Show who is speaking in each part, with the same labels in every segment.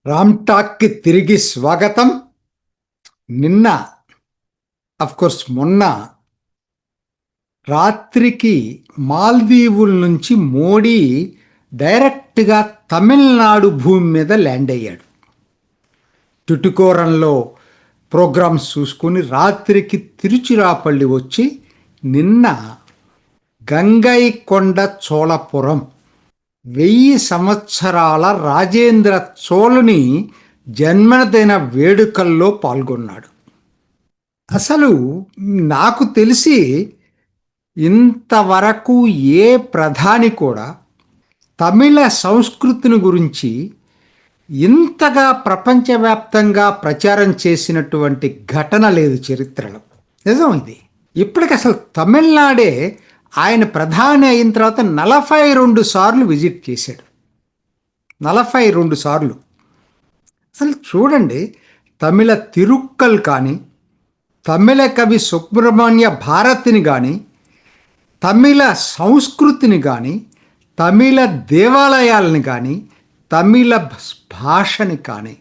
Speaker 1: రామ్ టాక్కి తిరిగి స్వాగతం. నిన్న కోర్స్ మొన్న రాత్రికి మాల్దీవుల నుంచి మోడీ డైరెక్ట్గా తమిళనాడు భూమి మీద ల్యాండ్ అయ్యాడు. టుటుకోరంలో ప్రోగ్రామ్స్ చూసుకుని రాత్రికి తిరుచిరాపల్లి వచ్చి నిన్న గంగైకొండ చోళపురం 1000 సంవత్సరాల రాజేంద్ర చోళుని జన్మదిన వేడుకల్లో పాల్గొన్నాడు. అసలు నాకు తెలిసి ఇంతవరకు ఏ ప్రధాని కూడా తమిళ సంస్కృతిని గురించి ఇంతగా ప్రపంచవ్యాప్తంగా ప్రచారం చేసినటువంటి ఘటన లేదు చరిత్రలో. నిజం ఇది. ఇప్పటికి అసలు తమిళనాడే ఆయన ప్రధాని అయిన తర్వాత 42 సార్లు విజిట్ చేశాడు. 42 సార్లు. అసలు చూడండి, తమిళ తిరుక్కల్ కానీ, తమిళ కవి సుబ్రహ్మణ్య భారతిని కానీ, తమిళ సంస్కృతిని కానీ, తమిళ దేవాలయాలని కానీ, తమిళ భాషని కానీ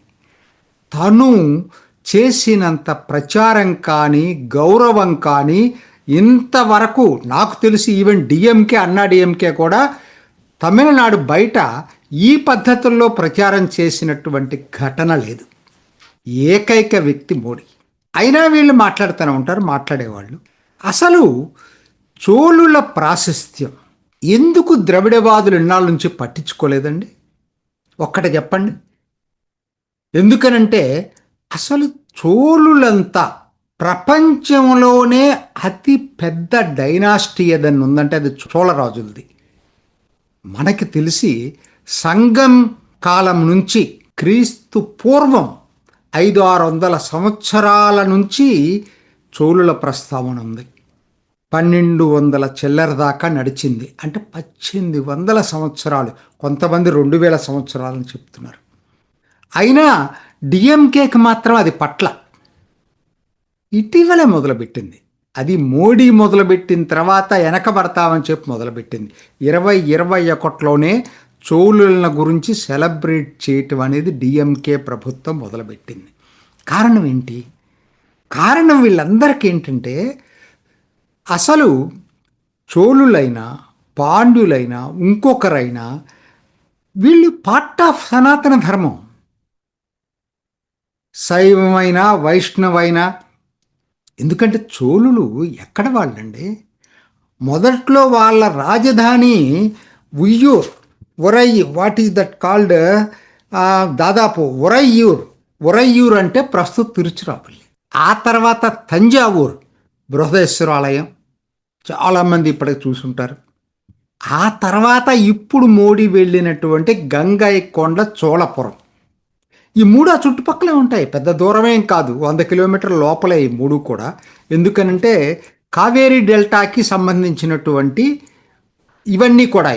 Speaker 1: తను చేసినంత ప్రచారం కానీ గౌరవం కానీ ఇంతవరకు నాకు తెలిసి ఈవెన్ డిఎంకే అన్నా డిఎంకే కూడా తమిళనాడు బయట ఈ పద్ధతుల్లో ప్రచారం చేసినటువంటి ఘటన లేదు. ఏకైక వ్యక్తి మోడీ. అయినా వీళ్ళు మాట్లాడుతూనే ఉంటారు, మాట్లాడేవాళ్ళు. అసలు చోళుల ప్రాశస్త్యం ఎందుకు ద్రవిడవాదులు ఇన్నాళ్ళ నుంచి పట్టించుకోలేదండి? ఒక్కటే చెప్పండి. ఎందుకనంటే అసలు చోళులంతా ప్రపంచంలోనే అతి పెద్ద డైనాసిటీ ఏదన్నా ఉందంటే అది చోళరాజులది. మనకి తెలిసి సంగం కాలం నుంచి క్రీస్తు పూర్వం 500-600 సంవత్సరాల నుంచి చోళుల ప్రస్తావన ఉంది. 1200 చిల్లర దాకా నడిచింది. అంటే 1800 సంవత్సరాలు, కొంతమంది 2000 సంవత్సరాలని చెప్తున్నారు. అయినా డిఎంకేకి మాత్రం అది పట్ల ఇటీవలే మొదలుపెట్టింది. అది మోడీ మొదలుపెట్టిన తర్వాత వెనకబడతామని చెప్పి మొదలుపెట్టింది. 2021లోనే చోళుల గురించి సెలబ్రేట్ చేయటం అనేది డిఎంకే ప్రభుత్వం మొదలుపెట్టింది. కారణం ఏంటి? కారణం వీళ్ళందరికీ ఏంటంటే అసలు చోళులైనా పాండ్యులైనా ఇంకొకరైనా వీళ్ళు పార్ట్ ఆఫ్ సనాతన ధర్మం. శైవమైనా వైష్ణవైనా. ఎందుకంటే చోళులు ఎక్కడ వాళ్ళండి? మొదట్లో వాళ్ళ రాజధాని Vuyyuru, what is that called, దాదాపు ఉరయ్యూర్ అంటే ప్రస్తుత తిరుచిరాపల్లి. ఆ తర్వాత తంజావూరు బృహదేశ్వర ఆలయం, చాలామంది ఇప్పటికి చూసుంటారు. ఆ తర్వాత ఇప్పుడు మోడీ వెళ్ళినటువంటి గంగైకొండ చోళపురం. ఈ మూడు ఆ చుట్టుపక్కలే ఉంటాయి, పెద్ద దూరమేం కాదు, 100 కిలోమీటర్ల లోపలే ఈ మూడు కూడా. ఎందుకనంటే కావేరీ డెల్టాకి సంబంధించినటువంటి ఇవన్నీ కూడా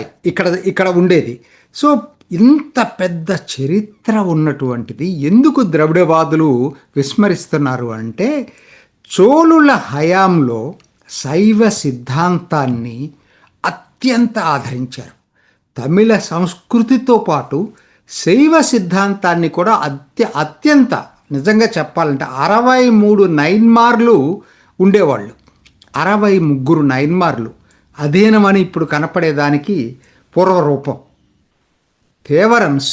Speaker 1: ఇక్కడ ఉండేది. సో ఇంత పెద్ద చరిత్ర ఉన్నటువంటిది ఎందుకు ద్రవిడవాదులు విస్మరిస్తున్నారు అంటే, చోళుల హయాంలో శైవ సిద్ధాంతాన్ని అత్యంత ఆదరించారు. తమిళ సంస్కృతితో పాటు శైవ సిద్ధాంతాన్ని కూడా అత్యంత నిజంగా చెప్పాలంటే 63 నైన్మార్లు ఉండేవాళ్ళు. 63 నైన్మార్లు అధీనమని ఇప్పుడు కనపడేదానికి పూర్వరూపం. తేవరమ్స్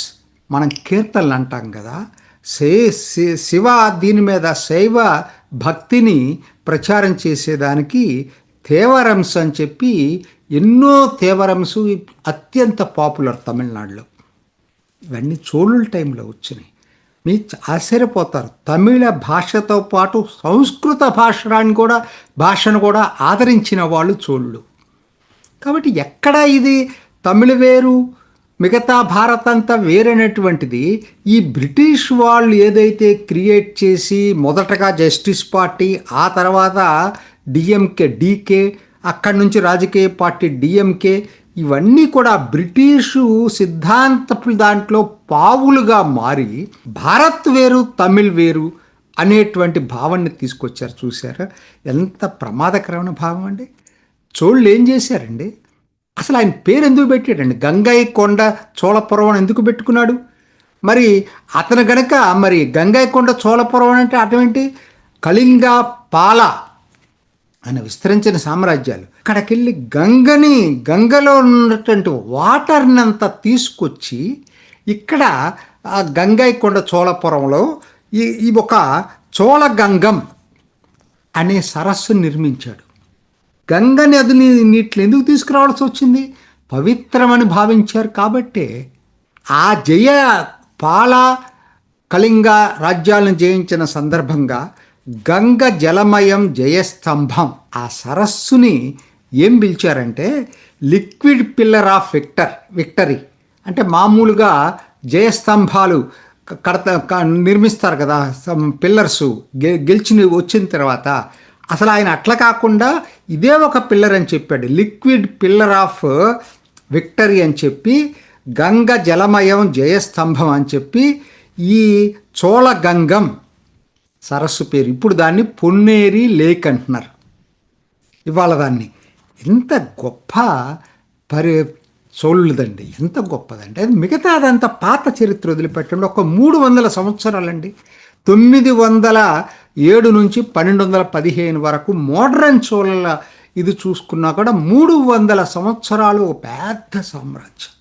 Speaker 1: మనం కీర్తనలు అంటాం కదా, శివ దీని మీద శైవ భక్తిని ప్రచారం చేసేదానికి తేవరమ్స్ అని చెప్పి ఎన్నో తేవరమ్స్ అత్యంత పాపులర్ తమిళనాడులో. ఇవన్నీ చోళుల టైంలో వచ్చినాయి. మీరు ఆశ్చర్యపోతారు. తమిళ భాషతో పాటు సంస్కృత భాషను కూడా ఆదరించిన వాళ్ళు చోళులు. కాబట్టి ఎక్కడ ఇది తమిళ వేరు, మిగతా భారత్ అంతా వేరైనటువంటిది. ఈ బ్రిటిష్ వాళ్ళు ఏదైతే క్రియేట్ చేసి మొదటగా జస్టిస్ పార్టీ, ఆ తర్వాత డీకే, అక్కడి నుంచి రాజకీయ పార్టీ డిఎంకే, ఇవన్నీ కూడా బ్రిటిషు సిద్ధాంతపు దాంట్లో పావులుగా మారి భారత్ వేరు తమిళ్ వేరు అనేటువంటి భావాన్ని తీసుకొచ్చారు. చూసారా ఎంత ప్రమాదకరమైన భావం అండి? చోళ్ళు ఏం చేశారండి? అసలు ఆయన పేరు ఎందుకు పెట్టాడండి? గంగైకొండ చోళపురం అని ఎందుకు పెట్టుకున్నాడు? మరి అతను గనక మరి గంగైకొండ చోళపురం అంటే అటువంటి కళింగ, పాల ఆయన విస్తరించిన సామ్రాజ్యాలు. అక్కడికెళ్ళి గంగలో ఉన్నటువంటి వాటర్ని అంతా తీసుకొచ్చి ఇక్కడ ఆ గంగైకొండ చోళపురంలో ఈ ఒక చోళగంగం అనే సరస్సు నిర్మించాడు. గంగ నదిని నీటిని ఎందుకు తీసుకురావాల్సి వచ్చింది? పవిత్రమని భావించారు కాబట్టే ఆ పాల, కళింగ రాజ్యాలను జయించిన సందర్భంగా గంగ జలమయం జయస్తంభం ఆ సరస్సుని ఏం పిలిచారంటే లిక్విడ్ పిల్లర్ ఆఫ్ విక్టరీ. అంటే మామూలుగా జయస్తంభాలు నిర్మిస్తారు కదా పిల్లర్సు, గెలిచి వచ్చిన తర్వాత. అసలు ఆయన అట్లా కాకుండా ఇదే ఒక పిల్లర్ అని చెప్పాడు, లిక్విడ్ పిల్లర్ ఆఫ్ విక్టరీ అని చెప్పి గంగ జలమయం జయస్తంభం అని చెప్పి ఈ చోళగంగం సరస్సు పేరు. ఇప్పుడు దాన్ని పొన్నేరి లేక్ అంటున్నారు ఇవాళ దాన్ని. ఎంత గొప్ప చోళులదండి, ఎంత గొప్పదండి అది. మిగతా అదంతా పాత చరిత్ర వదిలిపెట్టండి. ఒక 300 సంవత్సరాలండి, 907 నుంచి 1215 వరకు మోడ్రన్ చోళల ఇది చూసుకున్నా కూడా 300 సంవత్సరాలు పెద్ద సామ్రాజ్యం.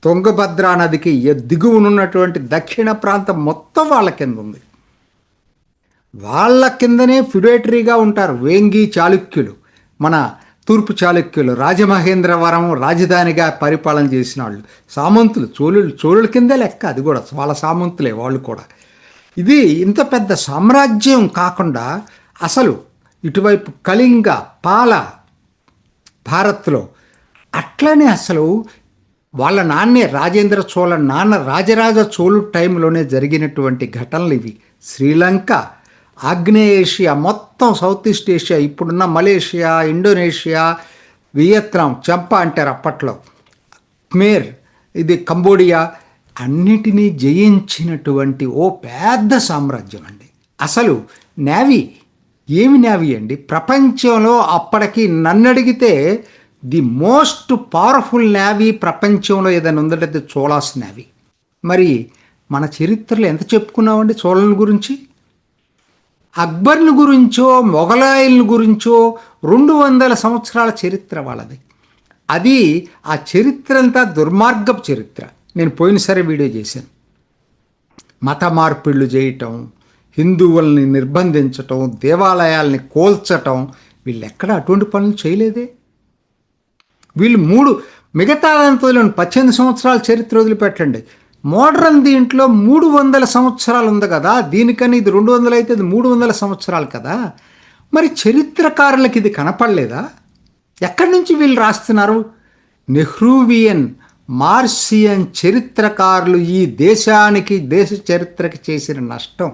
Speaker 1: తుంగభద్రా నదికి దిగువనున్నటువంటి దక్షిణ ప్రాంతం మొత్తం వాళ్ళ కింద ఉంది. వాళ్ళ కిందనే ఫిడేటరీగా ఉంటారు వేంగి చాళుక్యులు, మన తూర్పు చాళుక్యులు. రాజమహేంద్రవరం రాజధానిగా పరిపాలన చేసిన వాళ్ళు సామంతులు, చోళుల కిందే లెక్క, అది కూడా వాళ్ళ సామంతులే వాళ్ళు కూడా. ఇది ఇంత పెద్ద సామ్రాజ్యం కాకుండా అసలు ఇటువైపు కళింగ, పాల భారత్లో అట్లనే అసలు వాళ్ళ నాన్నే రాజేంద్ర చోళ నాన్న రాజరాజ చోళు టైంలోనే జరిగినటువంటి ఘటనలు ఇవి. శ్రీలంక, ఆగ్నేయ ఏషియా మొత్తం, సౌత్ ఈస్ట్ ఏషియా, ఇప్పుడున్న మలేషియా, ఇండోనేషియా, వియత్నాం, చంపా అంటారు అప్పట్లో, ఖమేర్, ఇది కంబోడియా, అన్నిటినీ జయించినటువంటి ఓ పెద్ద సామ్రాజ్యం అండి. అసలు నేవీ ఏమి నేవీ అండి ప్రపంచంలో అప్పటికి నన్ను అడిగితే ది మోస్ట్ పవర్ఫుల్ నేవీ ప్రపంచంలో ఏదైనా ఉందంటే చోళాస్ నేవీ. మరి మన చరిత్రలో ఎంత చెప్పుకున్నామండి చోళల గురించి? అక్బర్ని గురించో మొఘలాయిల గురించో 200 సంవత్సరాల చరిత్ర వాళ్ళది. అది ఆ చరిత్ర అంతా దుర్మార్గపు చరిత్ర. నేను పోయినసారి వీడియో చేశాను. మత మార్పిళ్ళు చేయటం, హిందువుల్ని నిర్బంధించటం, దేవాలయాల్ని కోల్చటం, వీళ్ళు ఎక్కడ అటువంటి పనులు చేయలేదే. వీళ్ళు మిగతా దాంతో 18 సంవత్సరాల చరిత్ర వదిలిపెట్టండి, మోడ్రన్ దీంట్లో 300 సంవత్సరాలు ఉంది కదా, దీనికని ఇది 200 అయితే ఇది 300 సంవత్సరాలు కదా. మరి చరిత్రకారులకు ఇది కనపడలేదా? ఎక్కడి నుంచి వీళ్ళు రాస్తున్నారు? నెహ్రూవియన్, మార్సియన్ చరిత్రకారులు ఈ దేశానికి, దేశ చరిత్రకి చేసిన నష్టం,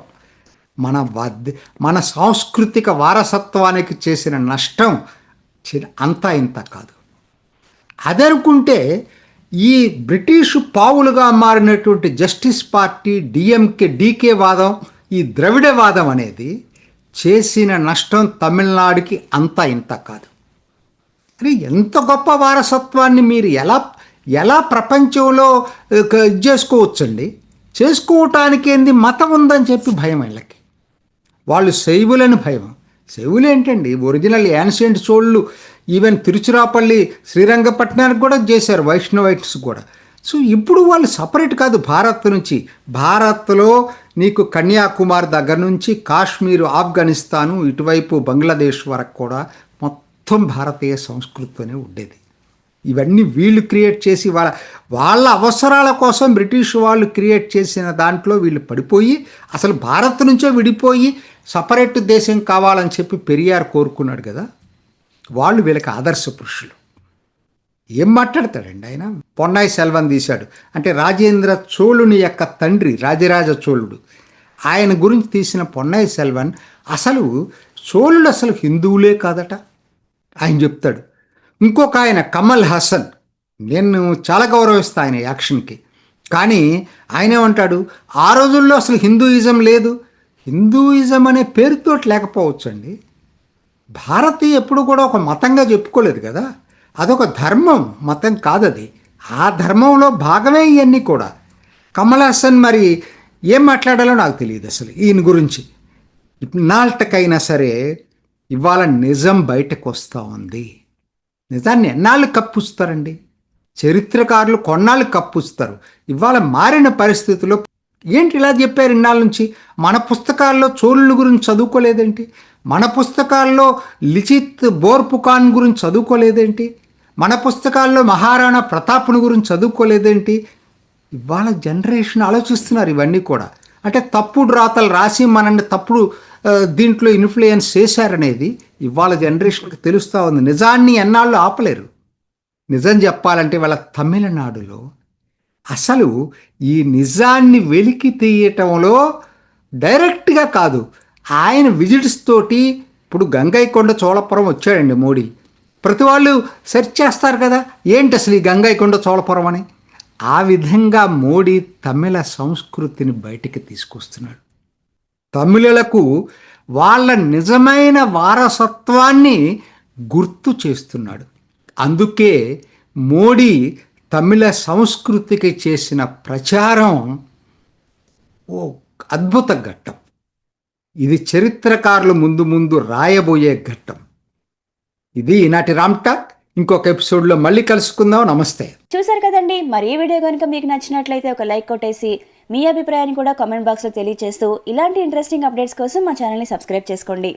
Speaker 1: మన సాంస్కృతిక వారసత్వానికి చేసిన నష్టం అంతా ఇంత కాదు. అదనుకుంటే ఈ బ్రిటిషు పావులుగా మారినటువంటి జస్టిస్ పార్టీ, డీకే వాదం, ఈ ద్రవిడవాదం అనేది చేసిన నష్టం తమిళనాడుకి అంతా ఇంత కాదు. అని ఎంత గొప్ప వారసత్వాన్ని మీరు ఎలా ప్రపంచంలో చేసుకోవచ్చండి? చేసుకోవటానికి ఏంది మతం ఉందని చెప్పి భయం వీళ్ళకి. వాళ్ళు శైవులని భయం. శైవులు ఏంటండి, ఒరిజినల్ యాన్షియంట్ చోళ్ళు ఈవెన్ తిరుచిరాపల్లి, శ్రీరంగపట్నానికి కూడా చేశారు, వైష్ణవైట్స్ కూడా. సో ఇప్పుడు వాళ్ళు సపరేట్ కాదు భారత్ నుంచి. భారత్లో నీకు కన్యాకుమారి దగ్గర నుంచి కాశ్మీరు, ఆఫ్ఘనిస్తాను, ఇటువైపు బంగ్లాదేశ్ వరకు కూడా మొత్తం భారతీయ సంస్కృతితోనే ఉండేది. ఇవన్నీ వీళ్ళు క్రియేట్ చేసి వాళ్ళ అవసరాల కోసం బ్రిటిష్ వాళ్ళు క్రియేట్ చేసిన దాంట్లో వీళ్ళు పడిపోయి అసలు భారత్ నుంచే విడిపోయి సపరేట్ దేశం కావాలని చెప్పి పెరియార్ కోరుకున్నాడు కదా. వాళ్ళు వీళ్ళకి ఆదర్శ పురుషులు. ఏం మాట్లాడతాడండి ఆయన? పొన్నాయి సెల్వన్ తీశాడు అంటే రాజేంద్ర చోళుని యొక్క తండ్రి రాజరాజ చోళుడు, ఆయన గురించి తీసిన పొన్నాయి సెల్వన్ అసలు చోళులు అసలు హిందువులే కాదట ఆయన చెప్తాడు. ఇంకొక ఆయన కమల్ హాసన్, నేను చాలా గౌరవిస్తా ఆయన యాక్షన్కి, కానీ ఆయన ఏమంటాడు, ఆ రోజుల్లో అసలు హిందూయిజం లేదు. హిందూయిజం అనే పేరుతో లేకపోవచ్చు అండి. భారతీయ ఎప్పుడు కూడా ఒక మతంగా చెప్పుకోలేదు కదా, అదొక ధర్మం, మతం కాదది. ఆ ధర్మంలో భాగమే ఇవన్నీ కూడా. కమల్ హాసన్ మరి ఏం మాట్లాడాలో నాకు తెలియదు అసలు ఈయన గురించి. ఇన్నాళ్ళకైనా సరే ఇవాళ నిజం బయటకు వస్తూ ఉంది. నిజాన్ని ఎన్నాళ్ళు కప్పుస్తారండి? చరిత్రకారులు కొన్నాళ్ళు కప్పుస్తారు. ఇవాళ మారిన పరిస్థితుల్లో ఏంటి ఇలా చెప్పారు ఇన్నాళ్ళ నుంచి? మన పుస్తకాల్లో చోళుల గురించి చదువుకోలేదేంటి? మన పుస్తకాల్లో లిచిత్ బోర్పుకాన్ గురించి చదువుకోలేదేంటి? మన పుస్తకాల్లో మహారాణా ప్రతాప్ను గురించి చదువుకోలేదేంటి? ఇవాళ జనరేషన్ ఆలోచిస్తున్నారు ఇవన్నీ కూడా. అంటే తప్పుడు రాతలు రాసి మనల్ని తప్పుడు దీంట్లో ఇన్ఫ్లుయెన్స్ చేశారనేది ఇవాళ జనరేషన్కి తెలుస్తూ ఉంది. నిజాన్ని ఎన్నాళ్ళు ఆపలేరు. నిజం చెప్పాలంటే వాళ్ళ తమిళనాడులో అసలు ఈ నిజాన్ని వెలికి తీయటంలో డైరెక్ట్గా కాదు, ఆయన విజిట్స్ తోటి. ఇప్పుడు గంగైకొండ చోళపురం వచ్చాడండి మోడీ. ప్రతి వాళ్ళు సెర్చ్ చేస్తారు కదా, ఏంటి అసలు ఈ గంగైకొండ చోళపురం అని. ఆ విధంగా మోడీ తమిళ సంస్కృతిని బయటికి తీసుకొస్తున్నాడు. తమిళులకు వాళ్ళ నిజమైన వారసత్వాన్ని గుర్తు చేస్తున్నాడు. అందుకే మోడీ తమిళ సంస్కృతికి చేసిన ప్రచారం ఓ అద్భుత ఘట్టం. ఇది చరిత్రకారులు ముందు ముందు రాయబోయే ఘట్టం. ఇది ఈనాటి రామ్ టాక్. ఇంకొక ఎపిసోడ్లో మళ్ళీ కలుసుకుందాం. నమస్తే.
Speaker 2: చూసారు కదండి, మరి ఈ వీడియో కనుక మీకు నచ్చినట్లయితే ఒక లైక్ కొట్టేసి మీ అభిప్రాయాన్ని కూడా కామెంట్ బాక్స్లో తెలియజేస్తూ ఇలాంటి ఇంట్రెస్టింగ్ అప్డేట్స్ కోసం మా ఛానల్ని సబ్స్క్రైబ్ చేసుకోండి.